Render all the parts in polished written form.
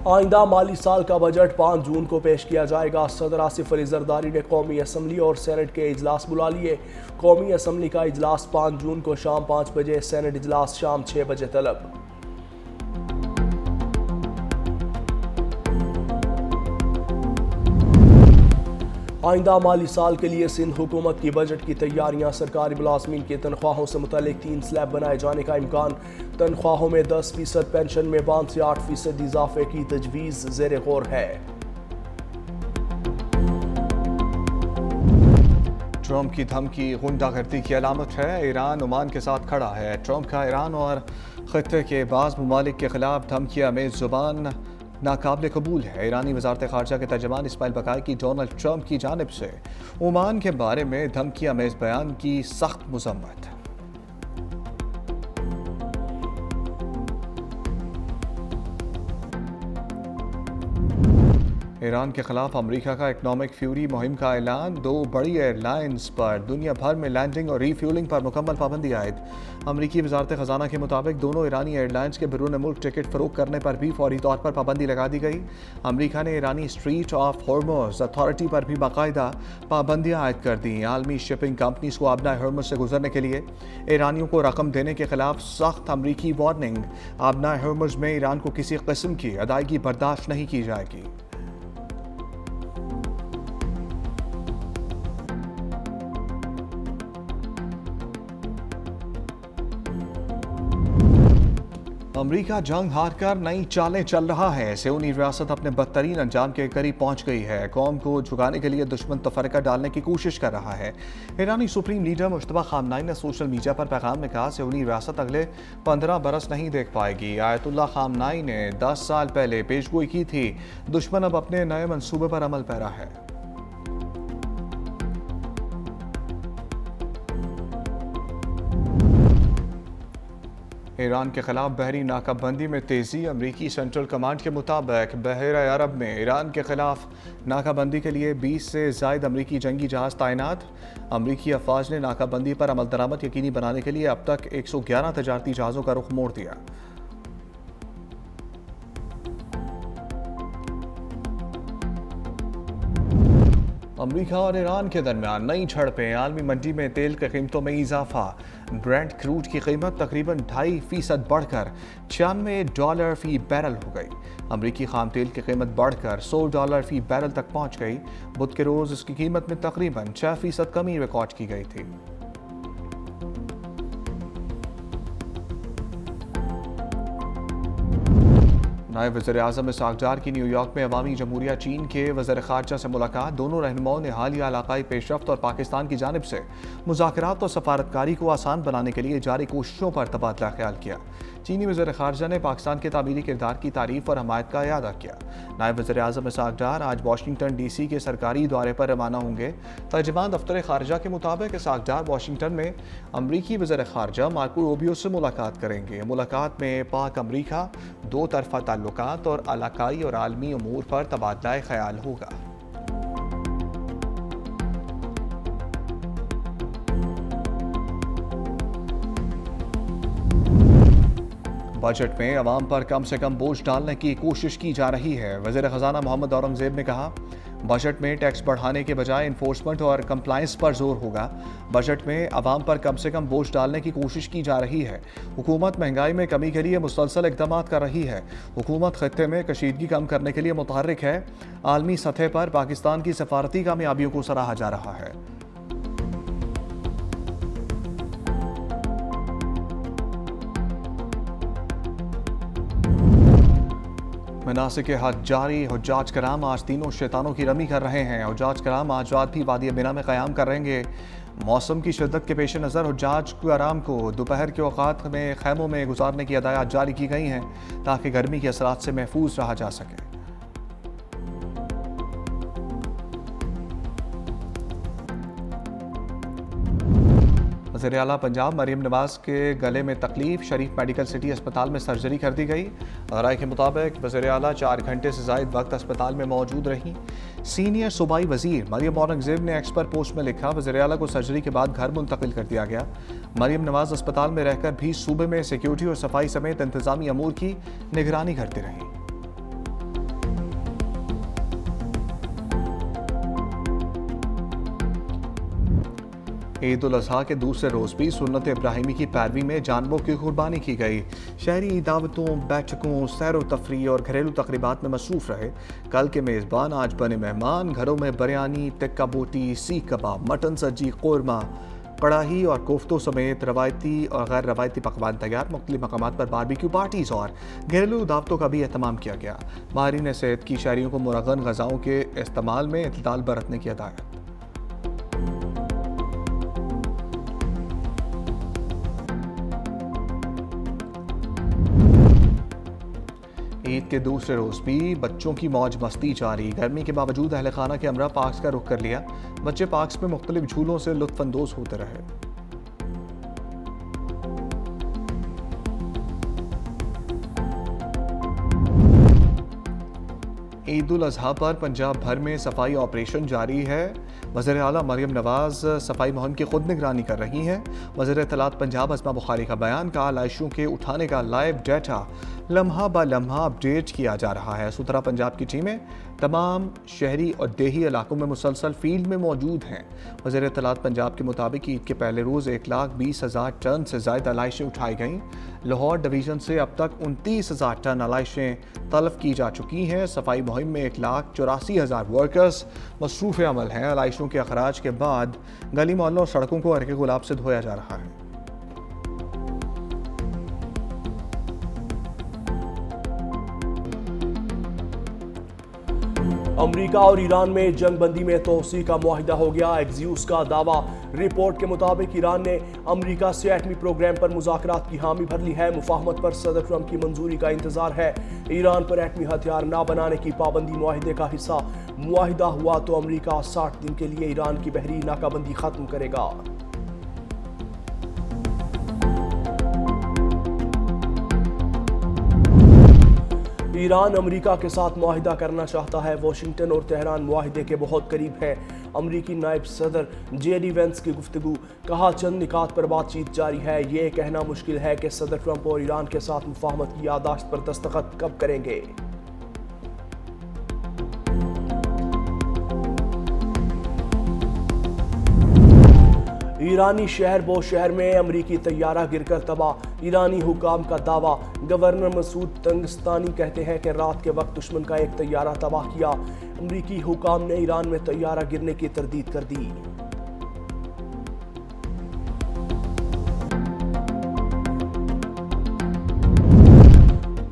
आइंदा माली साल का बजट 5 जून को पेश किया जाएगा। सदर आसिफ अली जरदारी ने कौमी असम्बली और सेनेट के इजलास बुला लिए। कौमी असम्बली का इजलास 5 जून को शाम 5 बजे, सेनेट इजलास शाम 6 बजे तलब। आइंदा माली साल के लिए सिंध हुकूमत की बजट की तैयारियां। सरकारी मुलाजमीन की तनख्वाहों से मुतल्लिक 3 स्लैब बनाए जाने का इम्कान। तनख्वाहों में 10%, पेंशन में 5 से 8% इजाफे की तजवीज़ ज़ेर गौर है। ट्रंप की धमकी गुंडागर्दी की अलामत है। ईरान ओमान के साथ खड़ा है। ट्रंप का ईरान और खत्ते के बाज़ ममालिक के खिलाफ धमकियां में ज़ुबान नाकाबिल कबूल है। ईरानी वजारत खारजा के तर्जमान इस्माइल बकाई की डोनाल्ड ट्रंप की जानिब से ओमान के बारे में धमकियां में इस बयान की सख्त मजम्मत। ईरान के खिलाफ अमेरिका का इकनॉमिक फ्यूरी मुहिम का ऐलान। 2 बड़ी एयरलाइंस पर दुनिया भर में लैंडिंग और रीफ्यूलिंग पर मुकम्मल पाबंदी आयद। अमरीकी वजारत खजाना के मुताबिक दोनों ईरानी एयरलाइंस के बैरून मुल्क टिकट फरोख्त करने पर भी फौरी तौर पर पाबंदी लगा दी गई। अमरीका ने ईरानी स्ट्रीट ऑफ हॉर्मुज़ अथॉरिटी पर भी बाकायदा पाबंदियाँ आयद कर दी। आलमी शिपिंग कंपनीज को आबना हॉर्मुज़ से गुजरने के लिए ईरानियों को रकम देने के खिलाफ सख्त अमरीकी वार्निंग। आबना हॉर्मुज़ में ईरान को किसी किस्म की अदायगी बर्दाश्त नहीं की जाएगी। अमरीका जंग हारकर नई चालें चल रहा है। सेऊनी रियासत अपने बदतरीन अंजाम के करीब पहुंच गई है। कौम को झुकाने के लिए दुश्मन तफरका डालने की कोशिश कर रहा है। ईरानी सुप्रीम लीडर मुश्तबा खामनाई ने सोशल मीडिया पर पैगाम में कहा, सेऊनी रियासत अगले 15 बरस नहीं देख पाएगी। आयतुल्ला खामनाई ने 10 साल पहले पेशगोई की थी। दुश्मन अब अपने नए मंसूबे पर अमल पैरा है। ईरान के खिलाफ बहरी नाकाबंदी में तेज़ी। अमरीकी सेंट्रल कमांड के मुताबिक बहरा अरब में ईरान के खिलाफ नाकाबंदी के लिए 20 से ज़ायद अमरीकी जंगी जहाज़ तैनात। अमरीकी अफवाज ने नाकाबंदी पर अमल दरामद यकीनी बनाने के लिए अब तक 111 तजारती जहाज़ों का रुख मोड़ दिया। अमरीका और ईरान के दरमियान नई झड़पें। आलमी मंडी में तेल की कीमतों में इजाफा। ब्रेंट क्रूड की कीमत तकरीबन 2.5% बढ़कर $96 फी बैरल हो गई। अमरीकी खाम तेल की कीमत बढ़कर $100 फी बैरल तक पहुंच गई। बुध के रोज इसकी कीमत में तकरीबन 6% कमी रिकॉर्ड की गई थी। नायब वज़ीर आज़म इसहाक़ डार की न्यूयॉर्क में अवामी जमहूरिया चीन के वज़ीर ख़ारजा से मुलाकात। दोनों रहनुमाओं ने हालिया इलाक़ाई पेशरफ्त और पाकिस्तान की जानिब से मुज़ाकरात और सफारतकारी को आसान बनाने के लिए जारी कोशिशों पर तबादला ख्याल किया। चीनी वज़ीर ख़ारजा ने पाकिस्तान के तामीरी किरदार की तारीफ़ और हमायत का इयादा किया। नायब वज़ीर आज़म इसहाक़ डार आज वाशिंगटन DC के सरकारी दौरे पर रवाना होंगे। तर्जुमान दफ्तर ख़ारजा के मुताबिक इसहाक़ डार वाशिंगटन में अमरीकी वज़ीर ख़ारजा मार्को रूबियो से मुलाकात करेंगे। मुलाकात में पाक अमरीका दो तरफ़ा ताल्लुकात और इलाकाई और आलमी उमूर पर तबादला ख्याल होगा। बजट में अवाम पर कम से कम बोझ डालने की कोशिश की जा रही है। वज़ीर ख़जाना मोहम्मद औरंगज़ेब ने कहा, बजट में टैक्स बढ़ाने के बजाय इन्फोर्समेंट और कंप्लायंस पर जोर होगा। बजट में अवाम पर कम से कम बोझ डालने की कोशिश की जा रही है। हुकूमत महंगाई में कमी के लिए मुसलसल इक़दाम कर रही है। हुकूमत खत्ते में कशीदगी कम करने के लिए मुतहर्रिक है। आलमी सतह पर पाकिस्तान की सफारती कामयाबियों को सराहा जा रहा है। मनासिक हज जारी। हुज्जाज कराम आज तीनों शैतानों की रमी कर रहे हैं। हुज्जाज कराम आज रात भी वादी बिना में क़याम कर रहेंगे। मौसम की शिद्दत के पेश नज़र हुज्जाज कराम को दोपहर के औकात में खैमों में गुजारने की हदायत जारी की गई हैं ताकि गर्मी के असरात से महफूज रहा जा सके। वज़ीर आला पंजाब मरीम नवाज़ के गले में तकलीफ। शरीफ मेडिकल सिटी अस्पताल में सर्जरी कर दी गई। राय के मुताबिक वज़ीर आला 4 घंटे से ज़ायद वक्त अस्पताल में मौजूद रही। सीनियर सूबाई वज़ीर मरीम औरंगज़ेब ने एक्स पर पोस्ट में लिखा, वज़ीर आला को सर्जरी के बाद घर मुंतकिल कर दिया गया। मरीम नवाज़ अस्पताल में रहकर भी सूबे में सिक्योरिटी और सफाई समेत इंतजामी अमूर की निगरानी करती रही। ईद उल अजहा के दूसरे रोज भी सुन्नत इब्राहिमी की पैरवी में जानवरों की कुर्बानी की गई। शहरी दावतों, बैठकों, सैर व तफरीह और घरेलू तकरीबात में मसरूफ रहे। कल के मेज़बान आज बने मेहमान। घरों में बिरयानी, टिक्का बोटी, सीख कबाब, मटन सज्जी, कोरमा, कड़ाही और कोफ्तों समेत रवायती और गैर रवायती पकवान तैयार। मुख्तलिफ मकामात पर बारबेक्यू पार्टीज और घरेलू दावतों का भी एहतमाम किया गया। माहिरीन सेहत की शहरियों को मुरगन गज़ाओं के इस्तेमाल में इत्तदाल बरतने की हिदायत। ईद के दूसरे रोज भी बच्चों की मौज मस्ती जारी। गर्मी के बावजूद अहले खाना के हमरा पार्क्स का रुख कर लिया। बच्चे पार्क्स में मुख्तलिफ झूलों से लुत्फ अंदोज होते रहे। ईद उल अजहा पर पंजाब भर में सफाई ऑपरेशन जारी है। वज़ीर आला मरियम नवाज सफाई मुहिम की खुद निगरानी कर रही हैं। वज़ीर इत्तलात पंजाब अस्मा बुखारी का बयान का लाइशों के उठाने का लाइव डेटा लम्हा ब लम्हा अपडेट किया जा रहा है। सुथरा पंजाब की टीमें तमाम शहरी और देही इलाकों में मुसलसल फील्ड में मौजूद हैं। वज़ीर इत्तलात पंजाब के मुताबिक ईद के पहले रोज़ 1,20,000 टन से ज़ायद अलाइशें उठाई गईं। लाहौर डिवीज़न से अब तक 29,000 टन अलाइशें तलब की जा चुकी हैं। सफाई मुहिम में 1,84,000 वर्कर्स मसरूफ़ अमल हैं। अलाइशों के अखराज के बाद गली मोहल्लों और सड़कों को अर्क़ गुलाब से धोया जा रहा है। अमेरिका और ईरान में जंगबंदी में तोसी का मुआहिदा हो गया। एक्सियूज का दावा। रिपोर्ट के मुताबिक ईरान ने अमेरिका से एटमी प्रोग्राम पर मुज़ाकरात की हामी भर ली है। मुफाहमत पर सदर ट्रंप की मंजूरी का इंतजार है। ईरान पर एटमी हथियार न बनाने की पाबंदी मुआहिदे का हिस्सा। मुआहिदा हुआ तो अमेरिका 60 दिन के लिए ईरान की बहरी नाकाबंदी खत्म करेगा। ईरान अमेरिका के साथ मुआहिदा करना चाहता है। वाशिंगटन और तेहरान मुआहिदे के बहुत करीब हैं। अमेरिकी नायब सदर जेडी वेंस की गुफ्तगू। कहा चंद निकात पर बातचीत जारी है। ये कहना मुश्किल है कि सदर ट्रंप और ईरान के साथ मुफाहमत की यादाश्त पर दस्तखत कब करेंगे। ईरानी शहर बो शहर में अमरीकी तैयारा गिरकर तबाह। ईरानी हुकाम का दावा। गवर्नर मसूद तंगस्तानी कहते हैं कि रात के वक्त दुश्मन का एक तैयारा तबाह किया। अमरीकी हुकाम ने ईरान में तैयारा गिरने की तरदीद कर दी।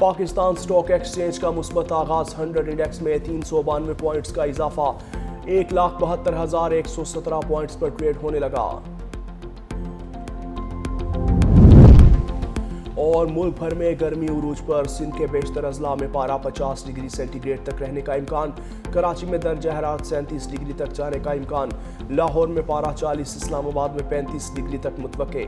पाकिस्तान स्टॉक एक्सचेंज का मुस्बत आगाज। 100 इंडेक्स में 392 पॉइंट्स का इजाफा। 1,72,117 पॉइंट्स पर ट्रेड होने लगा। और मुल्क भर में गर्मी उरूज पर। सिंध के बेशतर अजला में पारा 50 डिग्री सेंटीग्रेड तक रहने का इम्कान। कराची में दर्ज हरारत 37 डिग्री तक जाने का इम्कान। लाहौर में पारा 40, इस्लामाबाद में 35 डिग्री तक मुतवक्के।